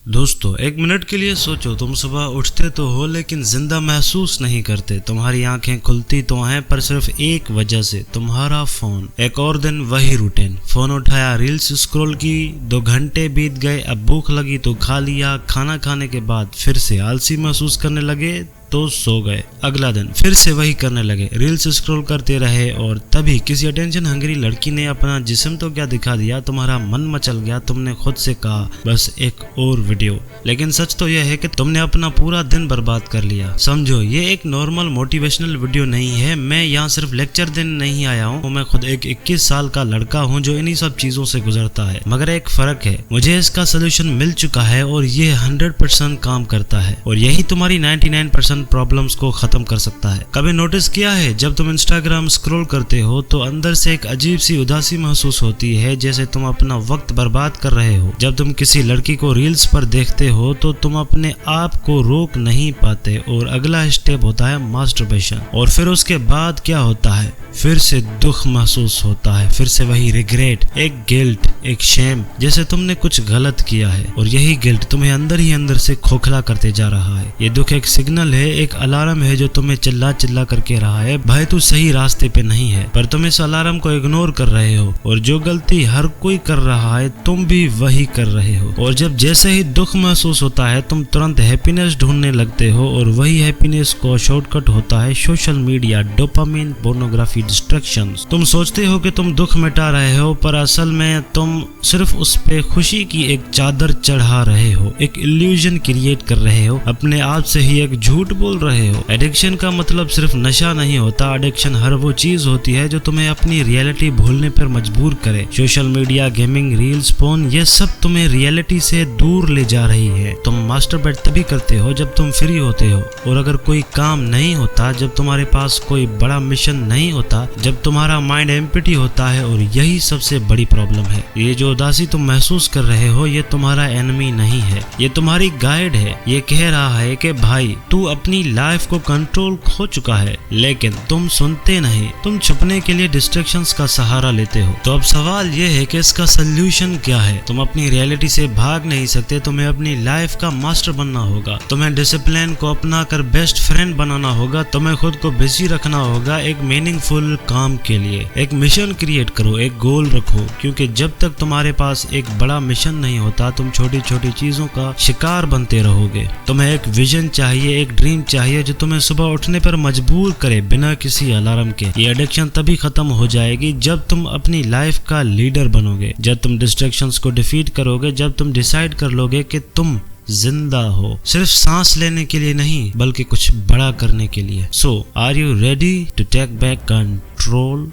दोस्तों, एक मिनट के लिए सोचो, तुम सुबह उठते तो हो लेकिन जिंदा महसूस नहीं करते। तुम्हारी आंखें खुलती तो हैं पर सिर्फ एक वजह से, तुम्हारा फोन। एक और दिन वही रूटीन, फोन उठाया, रील्स स्क्रॉल की, 2 घंटे बीत गए, अब भूख लगी तो खा लिया, खाना खाने के बाद फिर से आलसी महसूस करने लगे तो सो गए। अगला दिन फिर से वही करने लगे, रील्स स्क्रॉल करते रहे और तभी किसी अटेंशन हंगरी लड़की ने अपना जिस्म तो क्या दिखा दिया, तुम्हारा मन मचल गया। तुमने खुद से कहा बस एक और वीडियो, लेकिन सच तो यह है कि तुमने अपना पूरा दिन बर्बाद कर लिया। समझो, ये एक नॉर्मल मोटिवेशनल वीडियो नहीं है। मैं यहाँ सिर्फ लेक्चर देने नहीं आया हूँ। मैं खुद एक 21 साल का लड़का हूँ जो इन्हीं सब चीजों से गुजरता है, मगर एक फर्क है, मुझे इसका सोल्यूशन मिल चुका है और ये 100% काम करता है और यही तुम्हारी 99% प्रॉब्लम्स को खत्म कर सकता है। कभी नोटिस किया है, जब तुम इंस्टाग्राम स्क्रॉल करते हो तो अंदर से एक अजीब सी उदासी महसूस होती है, जैसे तुम अपना वक्त बर्बाद कर रहे हो। जब तुम किसी लड़की को रील्स पर देखते हो तो तुम अपने आप को रोक नहीं पाते और अगला स्टेप होता है मास्टरबेशन। और फिर उसके बाद क्या होता है, फिर से दुख महसूस होता है, फिर से वही रिग्रेट, एक गिल्ट, एक शेम, जैसे तुमने कुछ गलत किया है और यही गिल्ट तुम्हें अंदर ही अंदर से खोखला करते जा रहा है। ये दुख एक सिग्नल है, एक अलार्म है जो तुम्हें चिल्ला चिल्ला करके रहा है, भाई तू सही रास्ते पे नहीं है। पर तुम इस अलार्म को इग्नोर कर रहे हो और जो गलती हर कोई कर रहा है तुम भी वही कर रहे हो। और जब जैसे ही दुख महसूस होता है तुम तुरंत हैप्पीनेस ढूंढने लगते हो और वही हैप्पीनेस को शॉर्टकट होता है social media, dopamine, pornography, distractions. तुम सोचते हो कि तुम दुख मिटा रहे हो पर असल में तुम सिर्फ उस पे खुशी की एक चादर चढ़ा रहे हो, एक इल्यूजन क्रिएट कर रहे हो, अपने आप से ही एक झूठ बोल रहे हो। एडिक्शन का मतलब सिर्फ नशा नहीं होता, एडिक्शन हर वो चीज होती है जो तुम्हें अपनी रियलिटी भूलने पर मजबूर करे। Social media, gaming, reels, phone, ये सब तुम्हें रियलिटी से दूर ले जा रही है। तुम मास्टरबेट तभी करते हो जब तुम फ्री होते हो और अगर कोई काम नहीं होता, जब तुम्हारे पास कोई बड़ा मिशन नहीं होता, जब तुम्हारा माइंड एम्प्टी होता है। और यही सबसे बड़ी प्रॉब्लम है। ये जो उदासी तुम महसूस कर रहे हो ये तुम्हारा एनिमी नहीं है, ये तुम्हारी गाइड है। ये कह रहा है कि भाई तू अपनी लाइफ को कंट्रोल खो चुका है, लेकिन तुम सुनते नहीं, तुम छुपने के लिए डिस्ट्रैक्शंस का सहारा लेते हो। तो अब सवाल ये है कि इसका सोल्यूशन क्या है। तुम अपनी रियलिटी से भाग नहीं सकते, तुम्हें अपनी लाइफ का मास्टर बनना होगा। तुम्हें डिसिप्लिन को अपना कर बेस्ट फ्रेंड बनाना होगा। तुम्हें खुद को बिजी रखना होगा एक मीनिंगफुल काम के लिए। एक मिशन क्रिएट करो, एक गोल रखो, क्योंकि जब तक तुम्हारे पास एक बड़ा मिशन नहीं होता तुम छोटी छोटी चीजों का शिकार बनते रहोगे। तुम्हें एक विजन चाहिए, एक ड्रीम चाहिए जो तुम्हें सुबह उठने पर मजबूर करे बिना किसी अलार्म के। ये एडिक्शन तभी खत्म हो जाएगी जब तुम अपनी लाइफ का लीडर बनोगे, जब तुम डिस्ट्रैक्शंस को डिफीट करोगे, जब तुम डिसाइड कर लोगे कि तुम जिंदा हो, सिर्फ सांस लेने के लिए नहीं बल्कि कुछ बड़ा करने के लिए। So are you ready to take back control?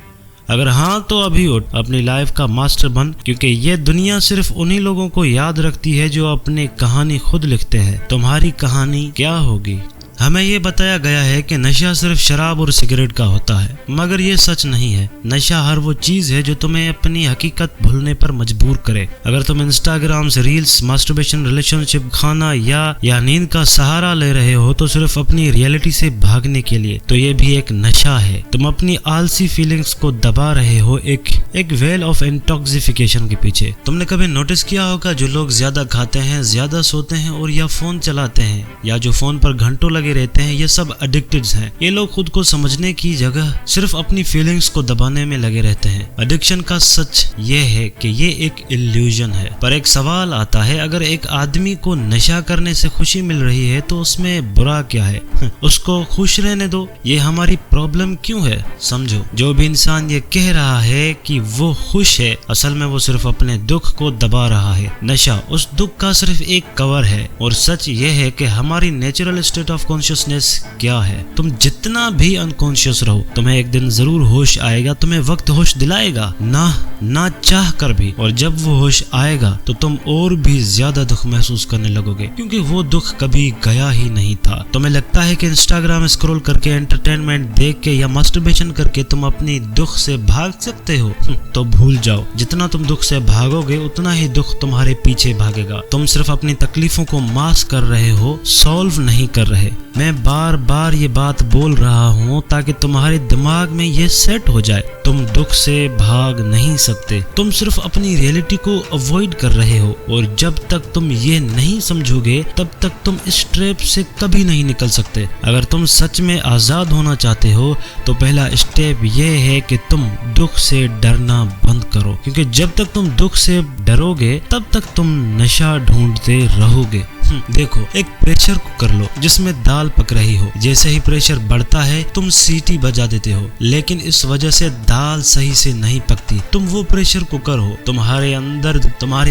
अगर हाँ तो अभी उठ, अपनी लाइफ का मास्टर बन, क्योंकि ये दुनिया सिर्फ उन्हीं लोगों को याद रखती है जो अपनी कहानी खुद लिखते हैं। तुम्हारी कहानी क्या होगी? हमें ये बताया गया है कि नशा सिर्फ शराब और सिगरेट का होता है, मगर ये सच नहीं है। नशा हर वो चीज है जो तुम्हें अपनी हकीकत भूलने पर मजबूर करे। अगर तुम इंस्टाग्राम से रील्स, मास्टरबेशन, रिलेशनशिप, खाना या नींद का सहारा ले रहे हो तो सिर्फ अपनी रियलिटी से भागने के लिए, तो ये भी एक नशा है। तुम अपनी आलसी फीलिंग्स को दबा रहे हो एक वेल ऑफ इंटॉक्सिफिकेशन के पीछे। तुमने कभी नोटिस किया होगा, जो लोग ज्यादा खाते हैं, ज्यादा सोते हैं और या फोन चलाते हैं या जो फोन पर घंटों लगे रहते हैं, ये सब एडिक्टेड हैं। ये लोग खुद को समझने की जगह सिर्फ अपनी फीलिंग्स को दबाने में लगे रहते हैं। एडिक्शन का सच ये है कि ये एक इल्यूजन है। पर एक सवाल आता है, अगर एक आदमी को नशा करने से खुशी मिल रही है तो उसमें बुरा क्या है? उसको खुश रहने दो। ये हमारी प्रॉब्लम क्यों है? समझो, जो भी इंसान ये कह रहा है कि वो खुश है, असल में वो सिर्फ अपने दुख को दबा रहा है। नशा उस दुख का सिर्फ एक कवर है और सच ये है कि हमारी नेचुरल स्टेट ऑफ कॉन्शियसनेस क्या है। तुम जितना भी अनकॉन्शियस रहो, तुम्हें एक दिन जरूर होश आएगा। तुम्हें वक्त होश दिलाएगा, ना चाह कर भी। और जब वो होश आएगा तो तुम और भी ज्यादा दुख महसूस करने लगोगे, क्योंकि वो दुख कभी गया ही नहीं था। तुम्हें लगता है कि इंस्टाग्राम स्क्रॉल करके, एंटरटेनमेंट देख के या मास्टरबेशन करके तुम अपनी दुख से भाग सकते हो, तो भूल जाओ। जितना तुम दुख से भागोगे उतना ही दुख तुम्हारे पीछे भागेगा। तुम सिर्फ अपनी तकलीफों को मास्क कर रहे हो, सॉल्व नहीं कर रहे। मैं बार बार ये बात बोल रहा हूँ ताकि तुम्हारे दिमाग में ये सेट हो जाए। तुम दुख से भाग नहीं सकते, तुम सिर्फ अपनी रियलिटी को अवॉइड कर रहे हो, और जब तक तुम ये नहीं समझोगे तब तक तुम इस ट्रैप से कभी नहीं निकल सकते। अगर तुम सच में आजाद होना चाहते हो तो पहला स्टेप ये है कि तुम दुख से डरना बंद करो, क्योंकि जब तक तुम दुख से डरोगे तब तक तुम नशा ढूंढते रहोगे। देखो, एक प्रेशर कुकर लो जिसमें दाल पक रही हो। जैसे ही प्रेशर बढ़ता है तुम सीटी बजा देते हो, लेकिन इस वजह से दाल सही से नहीं पकती। तुम वो प्रेशर कुकर हो, तुम्हारे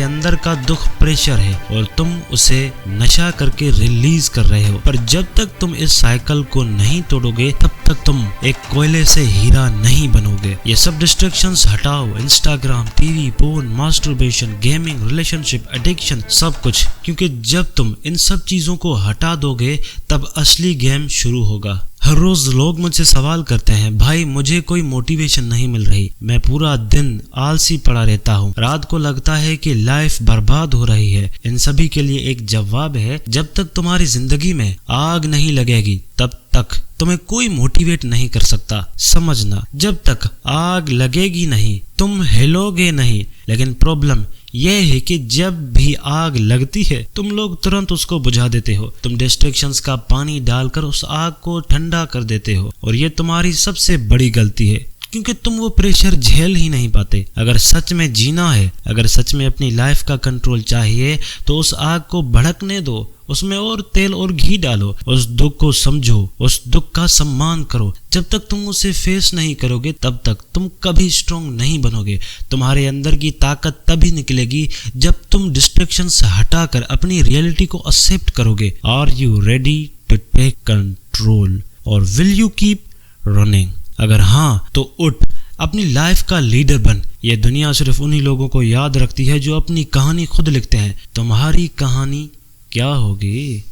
अंदर का दुख प्रेशर है और तुम उसे नशा करके रिलीज कर रहे हो। पर जब तक तुम इस साइकिल को नहीं तोड़ोगे तब तक तुम एक कोयले से हीरा नहीं बनोगे। ये सब डिस्ट्रैक्शंस हटाओ, Instagram, TV, porn, masturbation, gaming, relationship, addiction, सब कुछ, क्योंकि जब तुम इन सब चीजों को हटा दोगे तब असली गेम शुरू होगा। हर रोज लोग मुझसे सवाल करते हैं, भाई मुझे कोई मोटिवेशन नहीं मिल रही, मैं पूरा दिन आलसी पड़ा रहता हूँ, रात को लगता है कि लाइफ बर्बाद हो रही है। इन सभी के लिए एक जवाब है, जब तक तुम्हारी जिंदगी में आग नहीं लगेगी तब तक तुम्हें कोई मोटिवेट नहीं कर सकता। समझना, जब तक आग लगेगी नहीं तुम हिलोगे नहीं। लेकिन प्रॉब्लम यह है कि जब भी आग लगती है तुम लोग तुरंत उसको बुझा देते हो। तुम डिस्ट्रैक्शंस का पानी डालकर उस आग को ठंडा कर देते हो, और ये तुम्हारी सबसे बड़ी गलती है, क्योंकि तुम वो प्रेशर झेल ही नहीं पाते। अगर सच में जीना है, अगर सच में अपनी लाइफ का कंट्रोल चाहिए तो उस आग को भड़कने दो, उसमें और तेल और घी डालो, उस दुख को समझो, उस दुख का सम्मान करो। जब तक तुम उसे फेस नहीं करोगे तब तक तुम कभी स्ट्रांग नहीं बनोगे। तुम्हारे अंदर की ताकत तभी निकलेगी जब तुम डिस्ट्रैक्शन से हटाकर अपनी रियलिटी को एक्सेप्ट करोगे। Are you ready to take control और विल यू कीप रनिंग? अगर हाँ तो उठ, अपनी लाइफ का लीडर बन। ये दुनिया सिर्फ उन्हीं लोगों को याद रखती है जो अपनी कहानी खुद लिखते हैं। तुम्हारी कहानी क्या होगी?